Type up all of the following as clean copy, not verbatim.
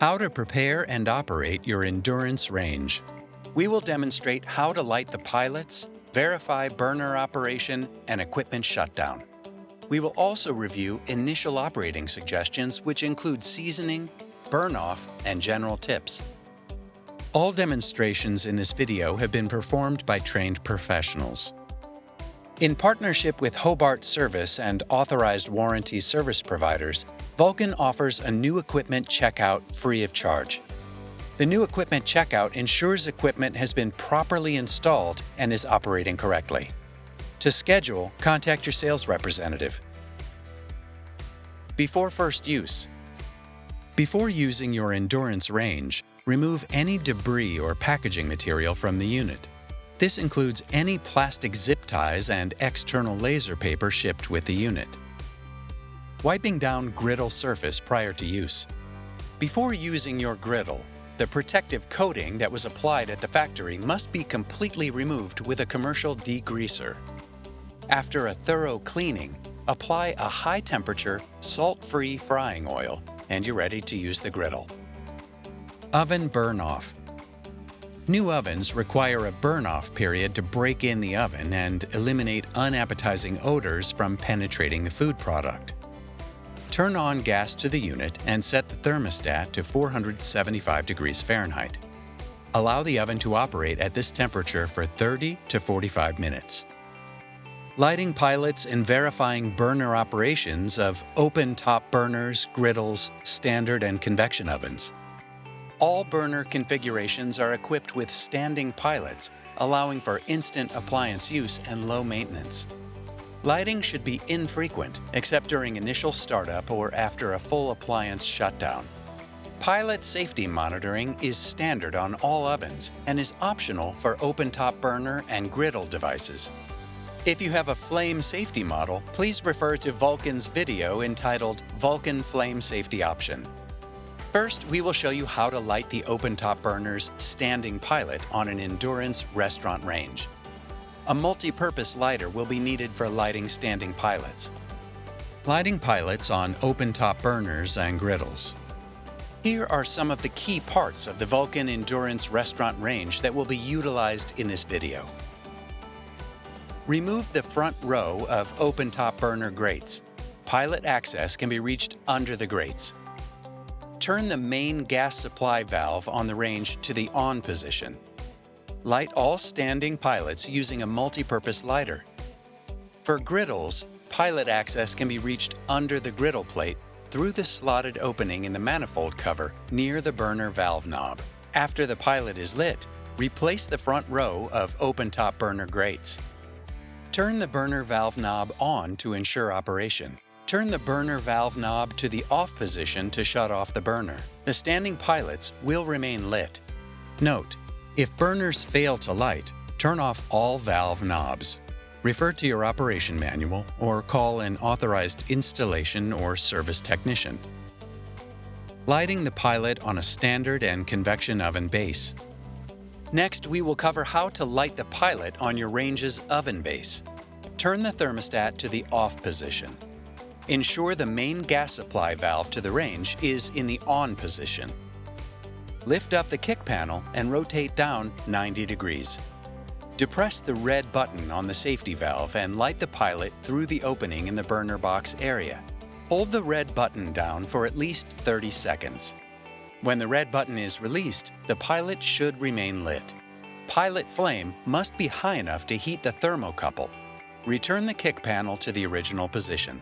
How to prepare and operate your endurance range. We will demonstrate how to light the pilots, verify burner operation, and equipment shutdown. We will also review initial operating suggestions, which include seasoning, burn-off, and general tips. All demonstrations in this video have been performed by trained professionals. In partnership with HOBART service and authorized warranty service providers, Vulcan offers a new equipment checkout free of charge. The new equipment checkout ensures equipment has been properly installed and is operating correctly. To schedule, contact your sales representative. Before first use. Before using your endurance range, remove any debris or packaging material from the unit. This includes any plastic zip ties and external laser paper shipped with the unit. Wiping down griddle surface prior to use. Before using your griddle, the protective coating that was applied at the factory must be completely removed with a commercial degreaser. After a thorough cleaning, apply a high-temperature, salt-free frying oil, and you're ready to use the griddle. Oven burn-off. New ovens require a burn-off period to break in the oven and eliminate unappetizing odors from penetrating the food product. Turn on gas to the unit and set the thermostat to 475 degrees Fahrenheit. Allow the oven to operate at this temperature for 30 to 45 minutes. Lighting pilots and verifying burner operations of open-top burners, griddles, standard and convection ovens. All burner configurations are equipped with standing pilots, allowing for instant appliance use and low maintenance. Lighting should be infrequent, except during initial startup or after a full appliance shutdown. Pilot safety monitoring is standard on all ovens and is optional for open-top burner and griddle devices. If you have a flame safety model, please refer to Vulcan's video entitled Vulcan Flame Safety Option. First, we will show you how to light the open-top burner's standing pilot on an endurance restaurant range. A multi-purpose lighter will be needed for lighting standing pilots. Lighting pilots on open-top burners and griddles. Here are some of the key parts of the Vulcan Endurance Restaurant range that will be utilized in this video. Remove the front row of open-top burner grates. Pilot access can be reached under the grates. Turn the main gas supply valve on the range to the on position. Light all standing pilots using a multi-purpose lighter. For griddles, pilot access can be reached under the griddle plate through the slotted opening in the manifold cover near the burner valve knob. After the pilot is lit, replace the front row of open-top burner grates. Turn the burner valve knob on to ensure operation. Turn the burner valve knob to the off position to shut off the burner. The standing pilots will remain lit. Note: if burners fail to light, turn off all valve knobs. Refer to your operation manual or call an authorized installation or service technician. Lighting the pilot on a standard and convection oven base. Next, we will cover how to light the pilot on your range's oven base. Turn the thermostat to the off position. Ensure the main gas supply valve to the range is in the on position. Lift up the kick panel and rotate down 90 degrees. Depress the red button on the safety valve and light the pilot through the opening in the burner box area. Hold the red button down for at least 30 seconds. When the red button is released, the pilot should remain lit. Pilot flame must be high enough to heat the thermocouple. Return the kick panel to the original position.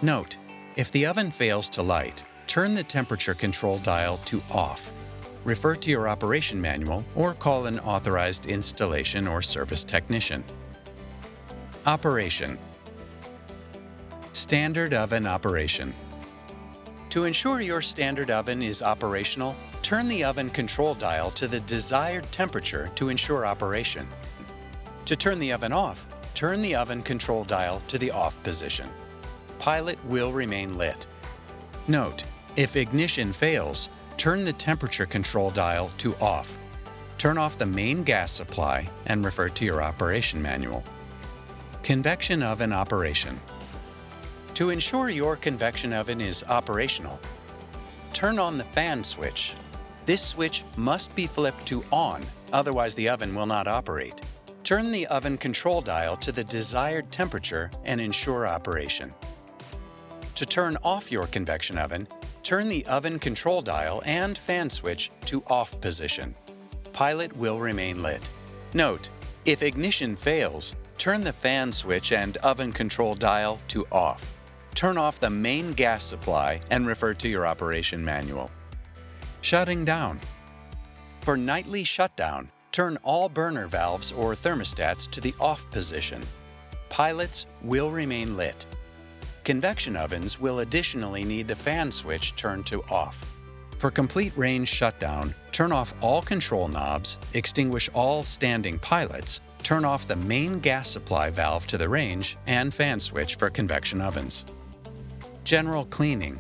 Note: if the oven fails to light, turn the temperature control dial to off. Refer to your operation manual or call an authorized installation or service technician. Operation. Standard oven operation. To ensure your standard oven is operational, turn the oven control dial to the desired temperature to ensure operation. To turn the oven off, turn the oven control dial to the off position. Pilot will remain lit. Note: if ignition fails, turn the temperature control dial to off. Turn off the main gas supply and refer to your operation manual. Convection oven operation. To ensure your convection oven is operational, turn on the fan switch. This switch must be flipped to on, otherwise the oven will not operate. Turn the oven control dial to the desired temperature and ensure operation. To turn off your convection oven, turn the oven control dial and fan switch to off position. Pilot will remain lit. Note: if ignition fails, turn the fan switch and oven control dial to off. Turn off the main gas supply and refer to your operation manual. Shutting down. For nightly shutdown, turn all burner valves or thermostats to the off position. Pilots will remain lit. Convection ovens will additionally need the fan switch turned to off. For complete range shutdown, turn off all control knobs, extinguish all standing pilots, turn off the main gas supply valve to the range, and fan switch for convection ovens. General cleaning.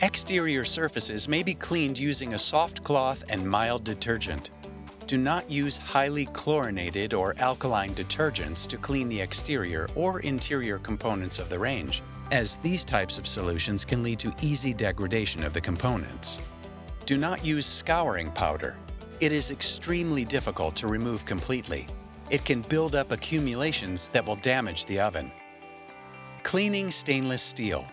Exterior surfaces may be cleaned using a soft cloth and mild detergent. Do not use highly chlorinated or alkaline detergents to clean the exterior or interior components of the range, as these types of solutions can lead to easy degradation of the components. Do not use scouring powder. It is extremely difficult to remove completely. It can build up accumulations that will damage the oven. Cleaning stainless steel.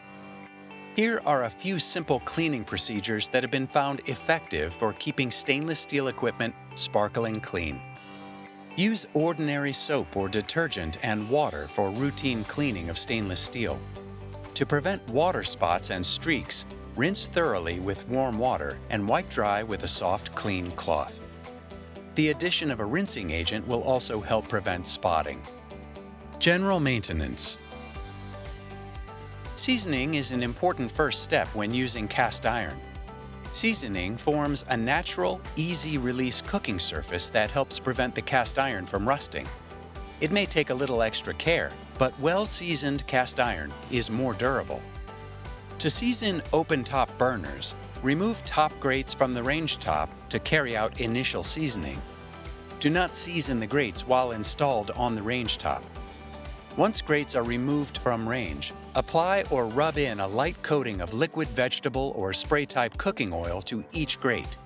Here are a few simple cleaning procedures that have been found effective for keeping stainless steel equipment sparkling clean. Use ordinary soap or detergent and water for routine cleaning of stainless steel. To prevent water spots and streaks, rinse thoroughly with warm water and wipe dry with a soft, clean cloth. The addition of a rinsing agent will also help prevent spotting. General maintenance. Seasoning is an important first step when using cast iron. Seasoning forms a natural, easy-release cooking surface that helps prevent the cast iron from rusting. It may take a little extra care, but well-seasoned cast iron is more durable. To season open-top burners, remove top grates from the range top to carry out initial seasoning. Do not season the grates while installed on the range top. Once grates are removed from range, apply or rub in a light coating of liquid vegetable or spray-type cooking oil to each grate.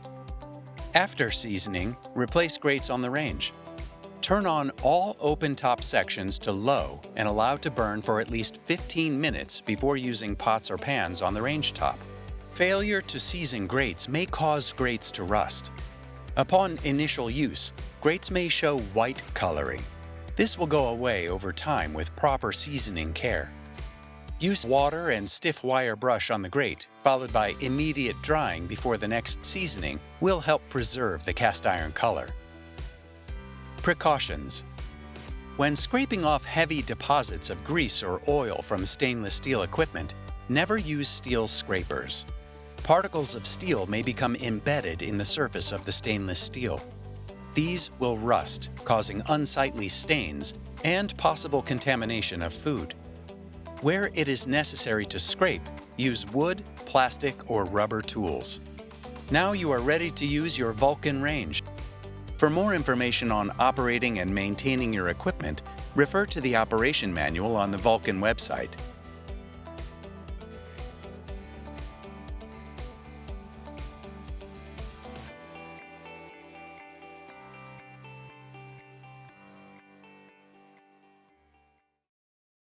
After seasoning, replace grates on the range. Turn on all open-top sections to low and allow to burn for at least 15 minutes before using pots or pans on the range top. Failure to season grates may cause grates to rust. Upon initial use, grates may show white coloring. This will go away over time with proper seasoning care. Use water and stiff wire brush on the grate, followed by immediate drying before the next seasoning, will help preserve the cast iron color. Precautions. When scraping off heavy deposits of grease or oil from stainless steel equipment, never use steel scrapers. Particles of steel may become embedded in the surface of the stainless steel. These will rust, causing unsightly stains and possible contamination of food. Where it is necessary to scrape, use wood, plastic, or rubber tools. Now you are ready to use your Vulcan range. For more information on operating and maintaining your equipment, refer to the operation manual on the Vulcan website.